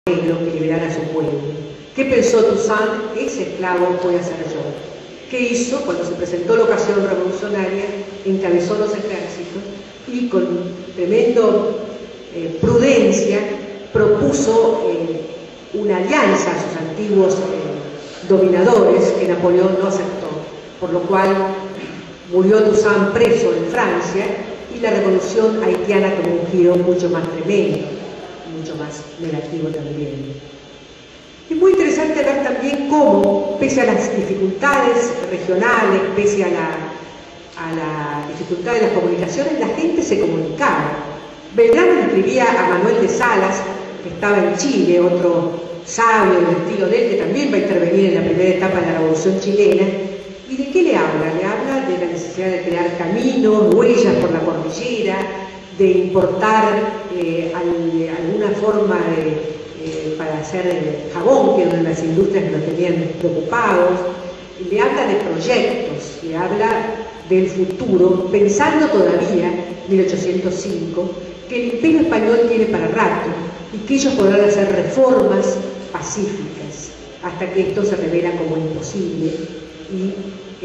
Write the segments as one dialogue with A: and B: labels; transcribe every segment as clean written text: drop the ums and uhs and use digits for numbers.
A: negro que liberara a su pueblo. ¿Qué pensó Toussaint? Ese esclavo voy a ser yo. ¿Qué hizo? Cuando se presentó la ocasión revolucionaria, encabezó los ejércitos y con tremendo prudencia propuso una alianza a sus antiguos dominadores que Napoleón no aceptó, por lo cual murió Toussaint preso en Francia y la revolución haitiana tomó un giro mucho más tremendo, mucho más negativo también. Es muy interesante ver también cómo, pese a las dificultades regionales, pese a la dificultad de las comunicaciones, la gente se comunicaba. Belgrano le escribía a Manuel de Salas, que estaba en Chile, otro sabio y testigo de él, que también va a intervenir en la primera etapa de la Revolución chilena. ¿Y de qué le habla? Le habla de la necesidad de crear caminos, huellas por la cordillera, de importar alguna forma para hacer jabón, que eran las industrias que lo tenían preocupados. Le habla de proyectos, le habla del futuro, pensando todavía, 1805, que el Imperio Español tiene para rato y que ellos podrán hacer reformas pacíficas hasta que esto se revela como imposible y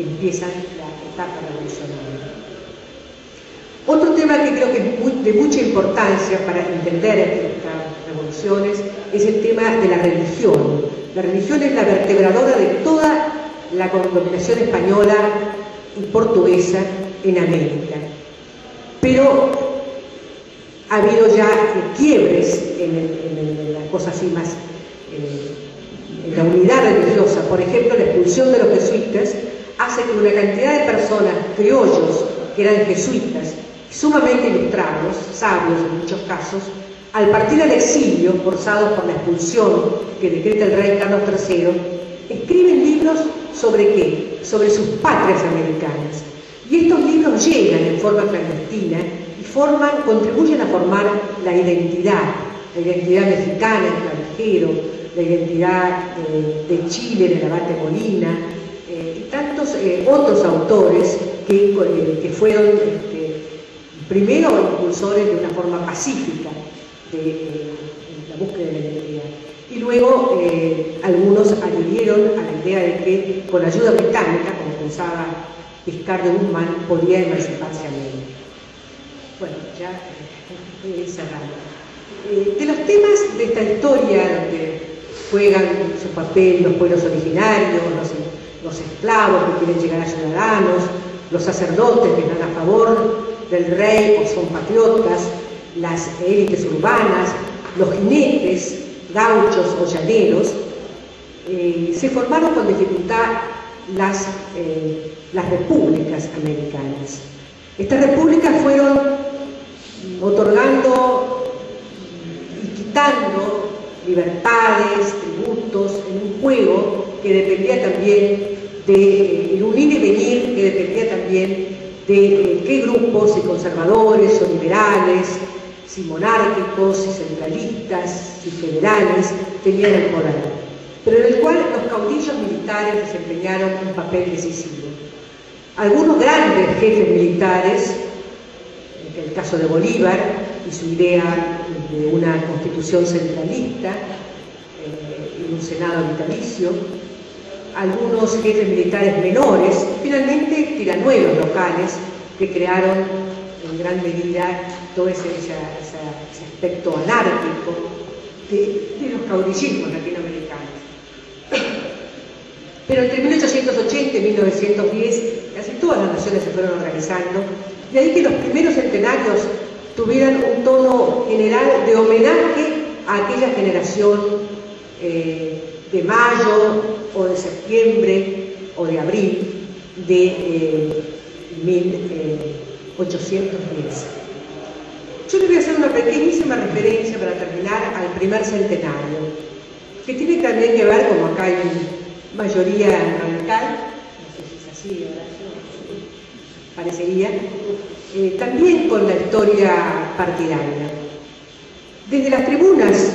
A: empieza la etapa revolucionaria. Otro tema que creo que es de mucha importancia para entender estas revoluciones es el tema de la religión. La religión es la vertebradora de toda la dominación española y portuguesa en América. Pero ha habido ya quiebres en la cosa así más, en la unidad religiosa. Por ejemplo, la expulsión de los jesuitas hace que una cantidad de personas, criollos, que eran jesuitas, sumamente ilustrados, sabios en muchos casos, al partir al exilio, forzados por la expulsión que decreta el rey Carlos III, escriben libros ¿sobre qué? Sobre sus patrias americanas. Y estos libros llegan en forma clandestina y contribuyen a formar la identidad mexicana, el clavijero, la identidad de Chile, del abate Molina, y tantos otros autores que fueron primero impulsores de una forma pacífica de la búsqueda de la identidad. Y luego algunos adhirieron a la idea de que con ayuda británica, como pensaba Vizcarra de Guzmán, podía emanciparse a América. Bueno, ya voy a ir cerrando. De los temas de esta historia donde juegan su papel los pueblos originarios, los esclavos que quieren llegar a ciudadanos, los sacerdotes que están a favor del rey o son patriotas, las élites urbanas, los jinetes, gauchos o llaneros, se formaron con dificultad las repúblicas americanas. Estas repúblicas fueron otorgando y quitando libertades, tributos, en un juego que dependía también de un ir y venir, que dependía también de qué grupos, si conservadores o liberales, si monárquicos, si centralistas, si federales, tenían el poder, pero en el cual los caudillos militares desempeñaron un papel decisivo. Algunos grandes jefes militares, en el caso de Bolívar y su idea de una constitución centralista y un senado vitalicio, algunos jefes militares menores, finalmente tiranuelos locales que crearon en gran medida todo ese aspecto anárquico de los caudillismos latinoamericanos. Pero entre 1880 y 1910 casi todas las naciones se fueron organizando, de ahí que los primeros centenarios tuvieran un tono general de homenaje a aquella generación de mayo o de septiembre o de abril de 1810. Yo les voy a hacer una pequeñísima referencia para terminar al primer centenario, que tiene también que ver, como acá hay mayoría radical, no sé si es así, parecería, también con la historia partidaria. Desde las tribunas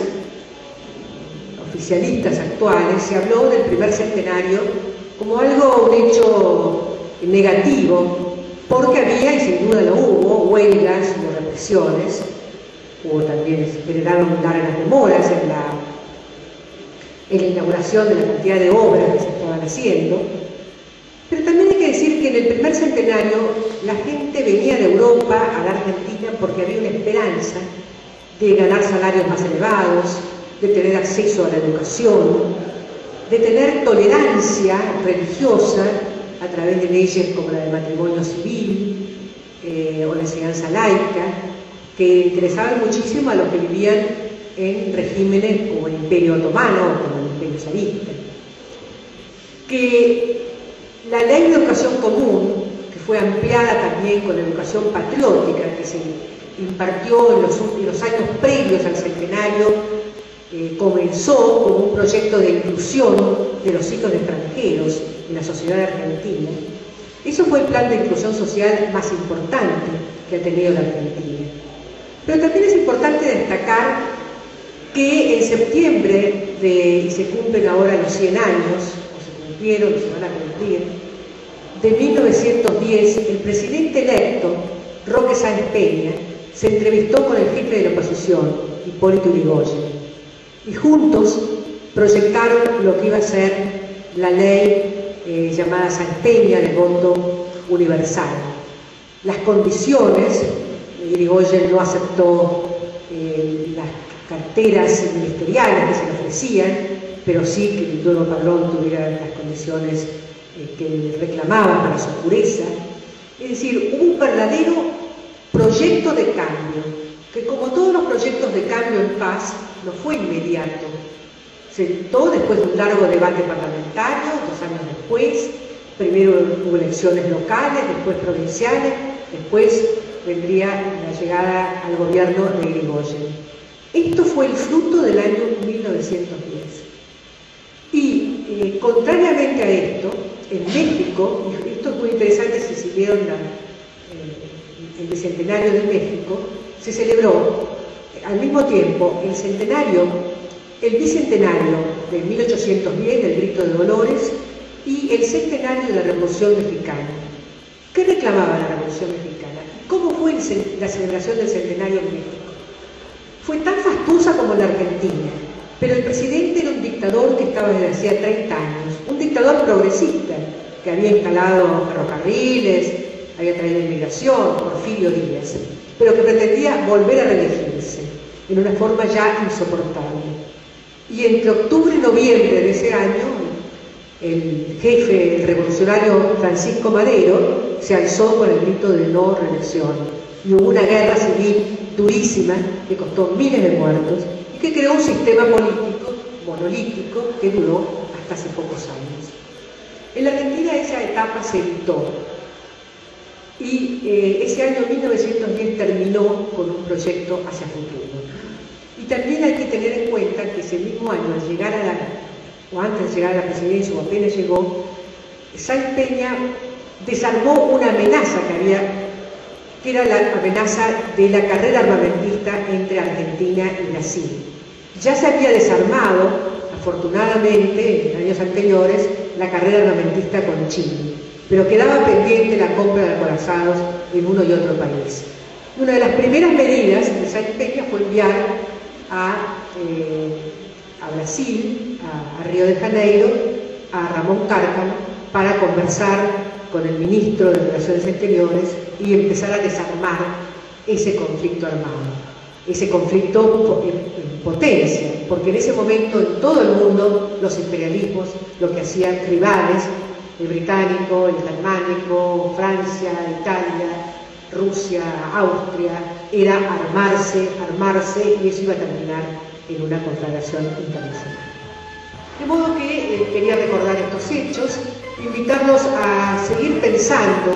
A: oficialistas actuales se habló del primer centenario como algo, un hecho negativo, porque había, y sin duda lo hubo, huelgas y represiones, hubo también, generaron largas demoras en la en la inauguración de la cantidad de obras que se estaban haciendo. Pero también hay que decir que en el primer centenario la gente venía de Europa a la Argentina porque había una esperanza de ganar salarios más elevados, de tener acceso a la educación, de tener tolerancia religiosa a través de leyes como la del matrimonio civil o la enseñanza laica, que interesaban muchísimo a los que vivían en regímenes como el Imperio Otomano o como el Imperio Zarista. Que la ley de educación común, que fue ampliada también con educación patriótica, que se impartió en los años previos al centenario, comenzó como un proyecto de inclusión de los hijos de extranjeros en la sociedad argentina. Eso fue el plan de inclusión social más importante que ha tenido la Argentina. Pero también es importante destacar que en septiembre, y se cumplen ahora los 100 años, o se cumplieron, se van a cumplir, de 1910, el presidente electo, Roque Sáenz Peña, se entrevistó con el jefe de la oposición, Hipólito Yrigoyen, y juntos proyectaron lo que iba a ser la ley llamada Sáenz Peña del voto universal. Las condiciones, Yrigoyen no aceptó las carteras ministeriales que se le ofrecían, pero sí que el nuevo padrón tuviera las condiciones que reclamaban para su pureza. Es decir, hubo un verdadero proyecto de cambio, que como todos los proyectos de cambio en paz, no fue inmediato. Se sentó después de un largo debate parlamentario, 2 años después. Primero hubo elecciones locales, después provinciales, después vendría la llegada al gobierno de Yrigoyen. Esto fue el fruto del año 1910. Y contrariamente a esto, en México, y esto es muy interesante si siguieron el bicentenario de México, se celebró al mismo tiempo el bicentenario de 1810 del Grito de Dolores y el centenario de la Revolución Mexicana. ¿Qué reclamaba la Revolución Mexicana? ¿Cómo fue la celebración del centenario en México? Fue tan fastuosa como la Argentina, pero el presidente era un dictador que estaba desde hacía 30 años, un dictador progresista que había instalado ferrocarriles, había traído inmigración, Porfirio Díaz, pero que pretendía volver a reelegirse en una forma ya insoportable. Y entre octubre y noviembre de ese año, el jefe, el revolucionario Francisco Madero, se alzó con el grito de no reelección. Y hubo una guerra civil durísima que costó miles de muertos y que creó un sistema político monolítico que duró hasta hace pocos años. En la Argentina esa etapa se evitó y ese año 1910 terminó con un proyecto hacia futuro. Y también hay que tener en cuenta que ese mismo año, al llegar antes de llegar a la presidencia o apenas llegó, Sáenz Peña desarmó una amenaza que era la amenaza de la carrera armamentista entre Argentina y Brasil. Ya se había desarmado, afortunadamente, en años anteriores, la carrera armamentista con Chile, pero quedaba pendiente la compra de acorazados en uno y otro país. Una de las primeras medidas de Sáenz Peña fue enviar a Brasil, a Río de Janeiro, a Ramón Cárcamo, para conversar con el ministro de Relaciones Exteriores y empezar a desarmar ese conflicto armado, ese conflicto en potencia, porque en ese momento en todo el mundo los imperialismos lo que hacían rivales, el británico, el germánico, Francia, Italia, Rusia, Austria, era armarse, y eso iba a terminar en una conflagración internacional. De modo que quería recordar estos hechos, invitarlos a seguir pensando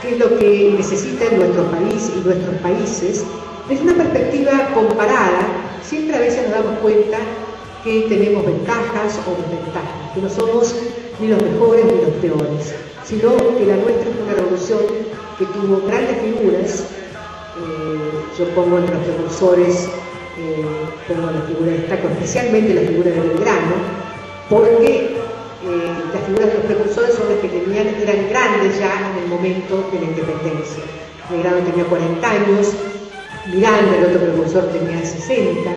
A: qué es lo que necesita nuestro país y nuestros países, desde una perspectiva comparada. Siempre a veces nos damos cuenta que tenemos ventajas o desventajas, que no somos ni los mejores ni los peores, sino que la nuestra fue una revolución que tuvo grandes figuras. Yo pongo entre los precursores, destaco especialmente la figura de Belgrano, porque las figuras de los precursores son las que eran grandes ya en el momento de la independencia. Belgrano tenía 40 años, Miranda, el otro precursor, tenía 60.